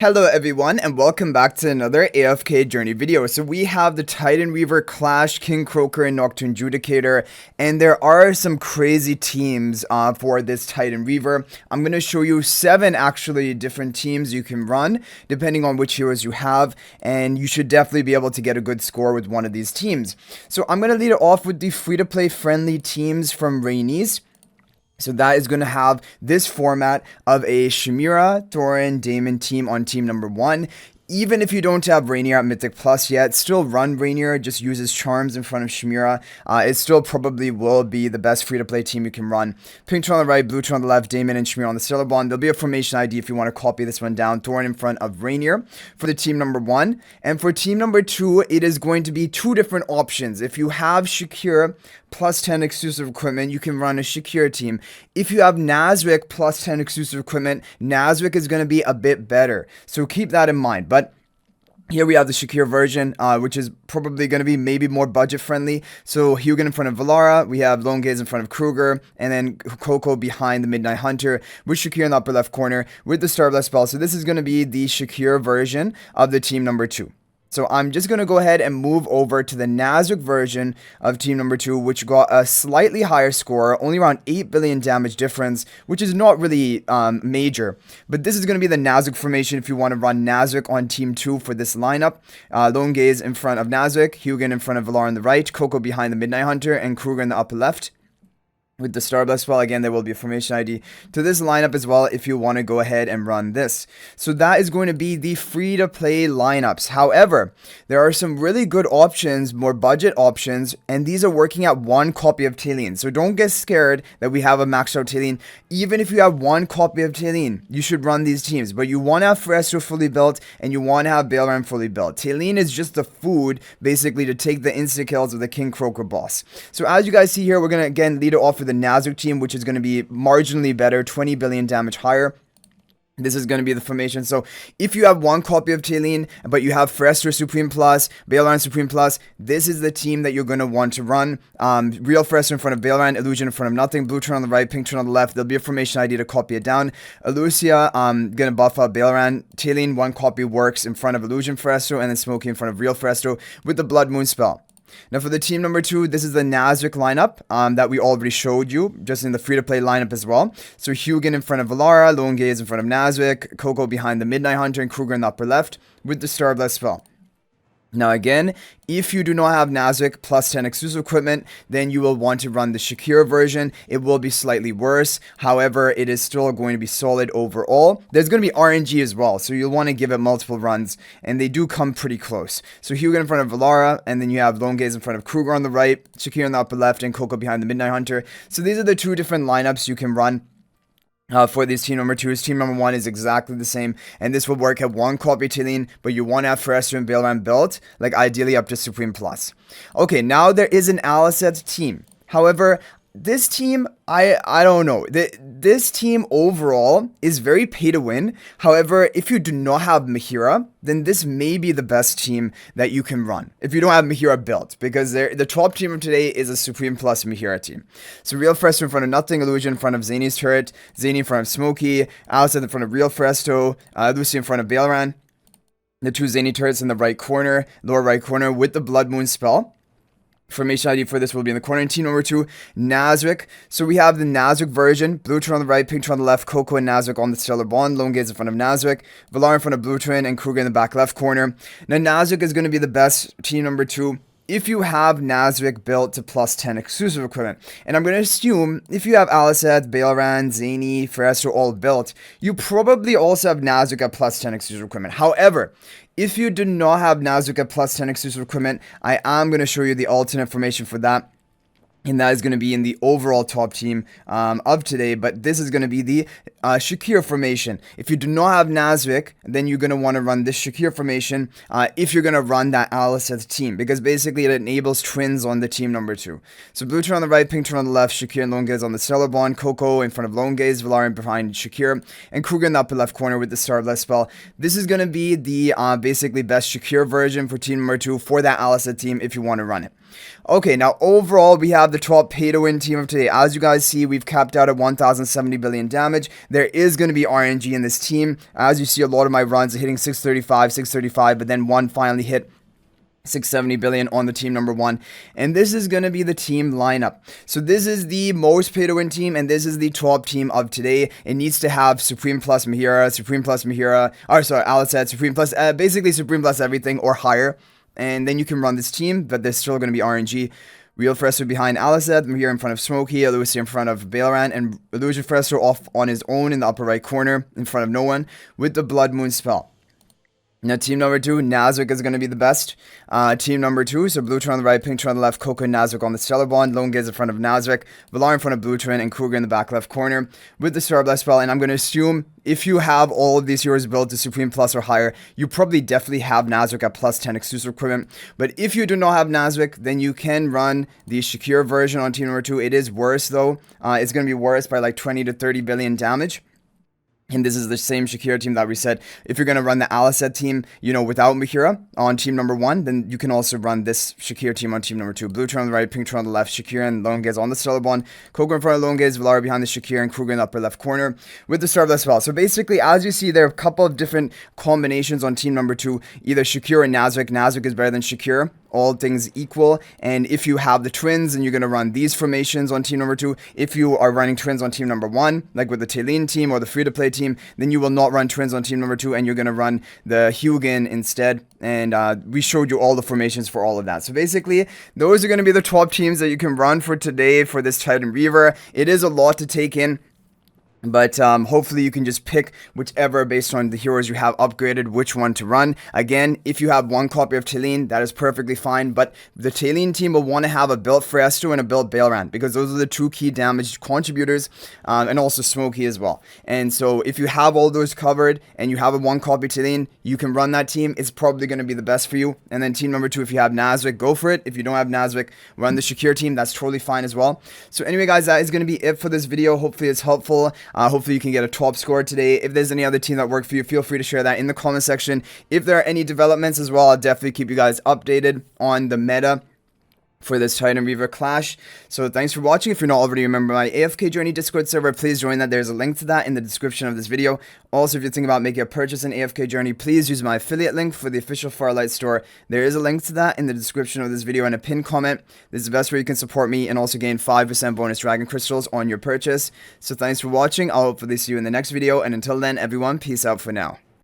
Hello everyone and welcome back to another AFK journey video. So we have the Titan Reaver, Clash, King Croaker, and Nocturne Judicator, and there are some crazy teams for this Titan Reaver. I'm going to show you 7 actually different teams you can run depending on which heroes you have, and you should definitely be able to get a good score with one of these teams. So I'm going to lead it off with the free-to-play friendly teams from Rainies. So that is going to have this format of a Chimera, Thorin, Damon team on team number 1. Even if you don't have Rainier at Mythic Plus yet, still run Rainier, just use his charms in front of Chimera. It still probably will be the best free-to-play team you can run. Pink on the right, blue on the left, Damon and Chimera on the Stellar Bond. There'll be a formation ID if you want to copy this one down. Thorin in front of Rainier for the team number 1. And for team number 2, it is going to be 2 different options. If you have Shakir plus 10 exclusive equipment, you can run a Shakir team. If you have Nazrik plus 10 exclusive equipment, Nazrik is going to be a bit better. So keep that in mind. But here we have the Shakir version, which is probably going to be maybe more budget friendly. So Hugin in front of Valara, we have Lone Gaze in front of Kruger, and then Coco behind the Midnight Hunter, with Shakir in the upper left corner, with the Starblast spell. So this is going to be the Shakir version of the team number 2. So I'm just going to go ahead and move over to the Nazrik version of team number 2, which got a slightly higher score, only around 8 billion damage difference, which is not really major. But this is going to be the Nazrik formation if you want to run Nazrik on team 2 for this lineup. Lone Gaze in front of Nazrik, Hugin in front of Valar on the right, Coco behind the Midnight Hunter, and Kruger in the upper left. With the Starblast spell, again, there will be a formation ID to this lineup as well if you want to go ahead and run this. So that is going to be the free-to-play lineups. However, there are some really good options, more budget options, and these are working at 1 copy of Talene. So don't get scared that we have a maxed out Talene. Even if you have 1 copy of Talene, you should run these teams. But you want to have Forestro fully built, and you want to have Baleran fully built. Talene is just the food, basically, to take the insta-kills of the King Croaker boss. So as you guys see here, we're going to, again, lead it off with the Nazrik team, which is going to be marginally better, 20 billion damage higher. This is going to be the formation. So if you have 1 copy of Talene, but you have Forestro Supreme Plus, Baleran Supreme Plus, this is the team that you're going to want to run. Real Forestro in front of Baleran, Illusion in front of nothing, blue turn on the right, pink turn on the left. There'll be a formation ID to copy it down. Elucia, going to buff up Baleran. Talene, 1 copy works in front of Illusion Forestro, and then Smokey in front of Real Forestro with the Blood Moon spell. Now for the team number 2, this is the Nazrik lineup that we already showed you, just in the free-to-play lineup as well. So Hugin in front of Valara, Lone Gaze in front of Nazrik, Coco behind the Midnight Hunter, and Kruger in the upper left with the Starblast spell. Now again, if you do not have Nazrik plus 10 exclusive equipment, then you will want to run the Shakir version. It will be slightly worse. However, it is still going to be solid overall. There's going to be RNG as well, so you'll want to give it multiple runs, and they do come pretty close. So Hugin in front of Valara, and then you have Lone Gaze in front of Kruger on the right, Shakir in the upper left, and Coco behind the Midnight Hunter. So these are the 2 different lineups you can run. For these team number 2s, team number 1 is exactly the same, and this will work at 1 copy Talene, but you want to have Forestro and Baleran built, like ideally up to Supreme Plus. Okay, now there is an Alicet team. However, this team, I don't know. This team overall is very pay to win. However, if you do not have Mahira, then this may be the best team that you can run. If you don't have Mahira built, because the top team of today is a Supreme Plus Mahira team. So Real Forestro in front of nothing, Illusion in front of Zanie's turret, Zanie in front of Smokey, Alicet in front of Real Forestro, Lucy in front of Baleran. The 2 Zanie turrets in the right corner, lower right corner with the Blood Moon spell. Formation ID for this will be in the corner. And team number 2, Nazrik. So we have the Nazrik version. Blue turn on the right, pink turn on the left, Coco and Nazrik on the Stellar Bond. Lone Gaze in front of Nazrik. Valar in front of blue turn, and Kruger in the back left corner. Now Nazrik is going to be the best team number 2 if you have Nazrik built to plus 10 exclusive equipment. And I'm going to assume if you have Alicet, Baleran, Zanie, Forestro all built, you probably also have Nazrik at plus 10 exclusive equipment. However, if you do not have Nazrik at plus 10 exclusive equipment, I am going to show you the alternate formation for that. And that is going to be in the overall top team of today. But this is going to be the Shakir formation. If you do not have Nazrik, then you're going to want to run this Shakir formation if you're going to run that Alicet team. Because basically it enables twins on the team number 2. So blue turn on the right, pink turn on the left, Shakir and Lone Gaze on the Stellar Bond, Coco in front of Lone Gaze, Valarian behind Shakir, and Kruger in the upper left corner with the Starblast spell. This is going to be the basically best Shakir version for team number 2 for that Alicet team if you want to run it. Okay, now overall, we have the top pay-to-win team of today. As you guys see, we've capped out at 1,070 billion damage. There is going to be RNG in this team. As you see, a lot of my runs are hitting 635, but then one finally hit 670 billion on the team number 1, and this is going to be the team lineup. So this is the most pay to win team, and this is the top team of today. It needs to have Supreme plus Mahira, Alisat, Supreme plus, basically Supreme plus everything or higher, and then you can run this team, but there's still going to be RNG. Real Fresco behind Alisat, Mahira in front of Smokey, Elusi in front of Bailaran, and Illusion Fresco off on his own in the upper right corner in front of no one with the Blood Moon spell. Now, team number 2, Nazrik is going to be the best. Team number 2, so Blue Twin on the right, Pink Twin on the left, Coco and Nazrik on the Stellar Bond, Lone Gaze in front of Nazrik, Valar in front of Blue Twin, and Kruger in the back left corner with the Star Blast spell. And I'm going to assume if you have all of these heroes built to Supreme Plus or higher, you probably definitely have Nazrik at plus 10 exclusive equipment. But if you do not have Nazrik, then you can run the Shakir version on team number 2. It is worse though. It's going to be worse by like 20 to 30 billion damage. And this is the same Shakir team that we said. If you're going to run the Alisat team, without Mahira on team number 1, then you can also run this Shakir team on team number 2. Blue Turn on the right, Pink Turn on the left, Shakir and Lone Gaze on the Stellar Bond, Coco in front of Lone Gaze, Valar behind the Shakir, and Kruger in the upper left corner with the Starblast spell. So basically, as you see, there are a couple of different combinations on team number 2. Either Shakir or Nazrik. Nazrik is better than Shakir, all things equal. And if you have the twins, then you're going to run these formations on team number 2. If you are running twins on team number 1, like with the Talene team or the free-to-play team, then you will not run twins on team number 2, and you're going to run the Hugin instead. And we showed you all the formations for all of that. So basically, those are going to be the top teams that you can run for today for this Titan Reaver. It is a lot to take in. But hopefully you can just pick whichever based on the heroes you have upgraded, which one to run. Again, if you have one copy of Talene, that is perfectly fine. But the Talene team will want to have a built Fresto and a built Bailaran, because those are the 2 key damage contributors, and also Smokey as well. And so if you have all those covered and you have a one copy Talene, you can run that team. It's probably going to be the best for you. And then team number 2, if you have Nazrik, go for it. If you don't have Nazrik, run the Shakir team. That's totally fine as well. So anyway, guys, that is going to be it for this video. Hopefully it's helpful. Hopefully you can get a top score today. If there's any other team that worked for you, feel free to share that in the comment section. If there are any developments as well, I'll definitely keep you guys updated on the meta for this Titan Reaver clash. So thanks for watching. If you're not already a member of my AFK Journey Discord server, please join that. There's a link to that in the description of this video. Also, if you're thinking about making a purchase in AFK Journey, please use my affiliate link for the official Farlight store. There is a link to that in the description of this video and a pinned comment. This is the best way you can support me and also gain 5% bonus Dragon Crystals on your purchase. So thanks for watching. I'll hopefully see you in the next video, and until then, everyone, peace out for now.